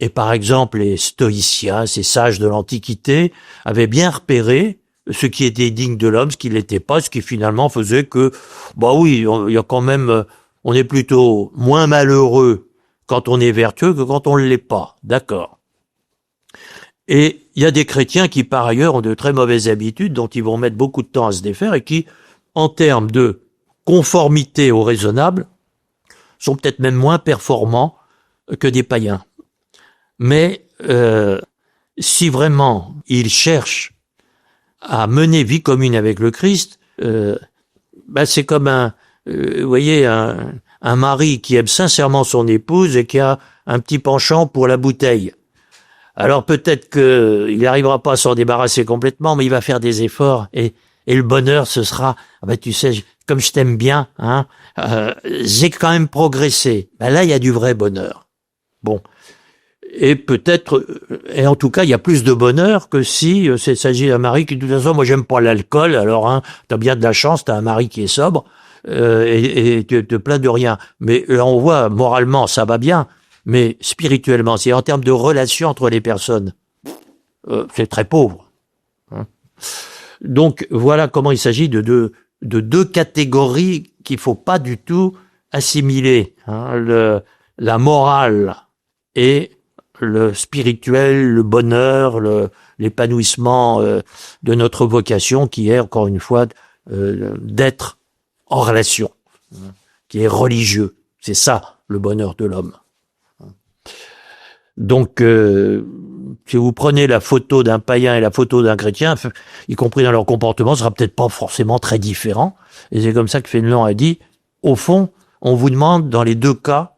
et par exemple les stoïciens, ces sages de l'Antiquité, avaient bien repéré ce qui était digne de l'homme, ce qui l'était pas, ce qui finalement faisait que, bah oui, il y a quand même, on est plutôt moins malheureux quand on est vertueux que quand on ne l'est pas. D'accord. Et il y a des chrétiens qui, par ailleurs, ont de très mauvaises habitudes dont ils vont mettre beaucoup de temps à se défaire et qui, en termes de conformité au raisonnable, sont peut-être même moins performants que des païens. Mais si vraiment ils cherchent à mener vie commune avec le Christ, c'est comme vous voyez, un mari qui aime sincèrement son épouse et qui a un petit penchant pour la bouteille. Alors peut-être qu'il n'arrivera pas à s'en débarrasser complètement, mais il va faire des efforts et le bonheur, ce sera, tu sais, comme je t'aime bien, hein, j'ai quand même progressé. Là, il y a du vrai bonheur. Bon. Et peut-être, et en tout cas, il y a plus de bonheur que si il s'agit d'un mari qui, de toute façon, moi, j'aime pas l'alcool, alors, hein, t'as bien de la chance, t'as un mari qui est sobre, et tu te plains de rien. Mais là, on voit, moralement, ça va bien, mais spirituellement, c'est en termes de relation entre les personnes, c'est très pauvre. Hein. Donc, voilà comment il s'agit de deux catégories qu'il faut pas du tout assimiler, hein, la morale et le spirituel, le bonheur, l'épanouissement de notre vocation qui est, encore une fois, d'être en relation, hein, qui est religieux. C'est ça, le bonheur de l'homme. Donc, si vous prenez la photo d'un païen et la photo d'un chrétien, y compris dans leur comportement, ce sera peut-être pas forcément très différent. Et c'est comme ça que Fénelon a dit, au fond, on vous demande dans les deux cas,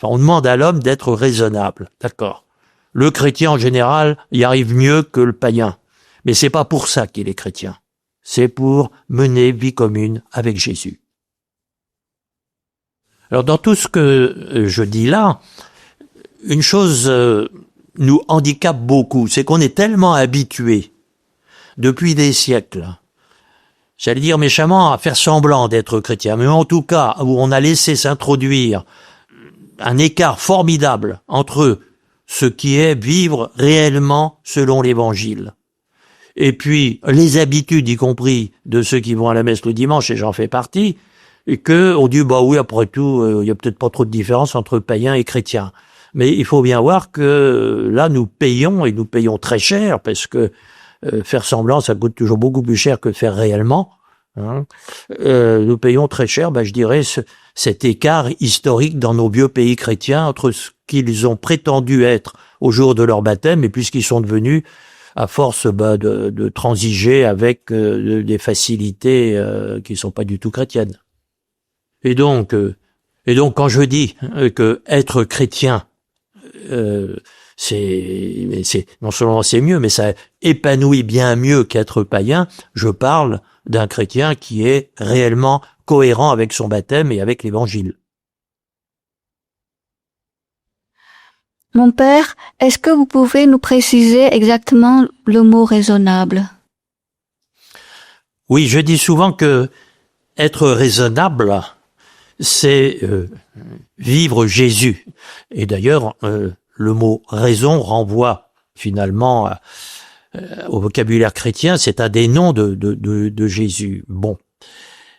on demande à l'homme d'être raisonnable, d'accord. Le chrétien, en général, y arrive mieux que le païen. Mais c'est pas pour ça qu'il est chrétien. C'est pour mener vie commune avec Jésus. Alors, dans tout ce que je dis là, une chose nous handicape beaucoup, c'est qu'on est tellement habitué, depuis des siècles, j'allais dire méchamment, à faire semblant d'être chrétien, mais en tout cas, où on a laissé s'introduire un écart formidable entre ce qui est vivre réellement selon l'Évangile. Et puis, les habitudes, y compris de ceux qui vont à la messe le dimanche, et j'en fais partie, et que on dit, oui, après tout, il y a peut-être pas trop de différence entre païens et chrétiens. Mais il faut bien voir que là, nous payons, et nous payons très cher, parce que faire semblant, ça coûte toujours beaucoup plus cher que de faire réellement. Hein. Nous payons très cher, je dirais, cet écart historique dans nos vieux pays chrétiens entre ce qu'ils ont prétendu être au jour de leur baptême et puis ce qu'ils sont devenus à force de transiger avec des facilités qui sont pas du tout chrétiennes. Et donc quand je dis que être chrétien, c'est non seulement c'est mieux, mais ça épanouit bien mieux qu'être païen, je parle d'un chrétien qui est réellement cohérent avec son baptême et avec l'Évangile. Mon père, est-ce que vous pouvez nous préciser exactement le mot raisonnable? Oui, je dis souvent que être raisonnable, c'est vivre Jésus. Et d'ailleurs, le mot raison renvoie finalement au vocabulaire chrétien, c'est un des noms de Jésus. Bon,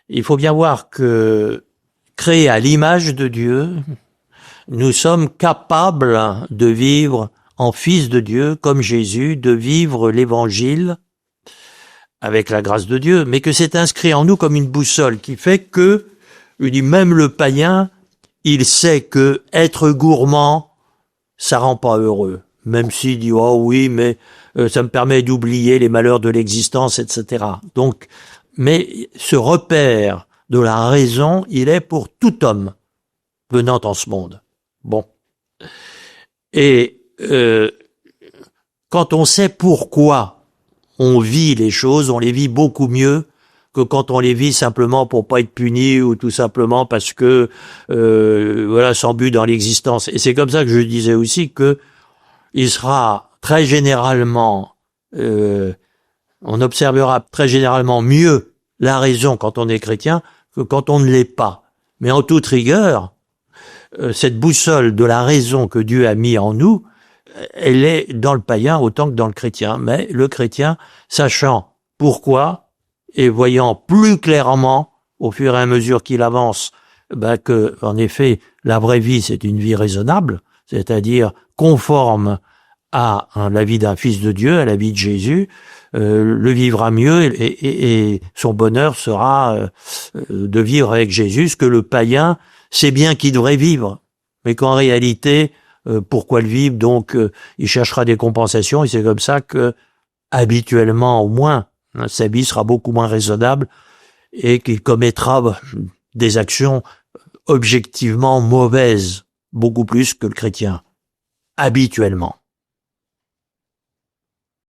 il faut bien voir que créés à l'image de Dieu, nous sommes capables de vivre en fils de Dieu, comme Jésus, de vivre l'évangile avec la grâce de Dieu, mais que c'est inscrit en nous comme une boussole qui fait que, même le païen, il sait que être gourmand, ça rend pas heureux. Même s'il dit, oh oui, mais ça me permet d'oublier les malheurs de l'existence, etc. Donc, mais ce repère de la raison, il est pour tout homme venant en ce monde. Bon. Et quand on sait pourquoi on vit les choses, on les vit beaucoup mieux que quand on les vit simplement pour pas être puni ou tout simplement parce que voilà, sans but dans l'existence. Et c'est comme ça que je disais aussi que il sera très généralement, on observera très généralement mieux la raison quand on est chrétien que quand on ne l'est pas. Mais en toute rigueur, cette boussole de la raison que Dieu a mis en nous, elle est dans le païen autant que dans le chrétien. Mais le chrétien, sachant pourquoi et voyant plus clairement au fur et à mesure qu'il avance, que en effet la vraie vie c'est une vie raisonnable, c'est-à-dire conforme à la vie d'un fils de Dieu, à la vie de Jésus, le vivra mieux et son bonheur sera de vivre avec Jésus, ce que le païen sait bien qu'il devrait vivre, mais qu'en réalité, pourquoi le vivre? Donc, il cherchera des compensations et c'est comme ça que, habituellement au moins, sa vie sera beaucoup moins raisonnable et qu'il commettra des actions objectivement mauvaises, beaucoup plus que le chrétien, habituellement.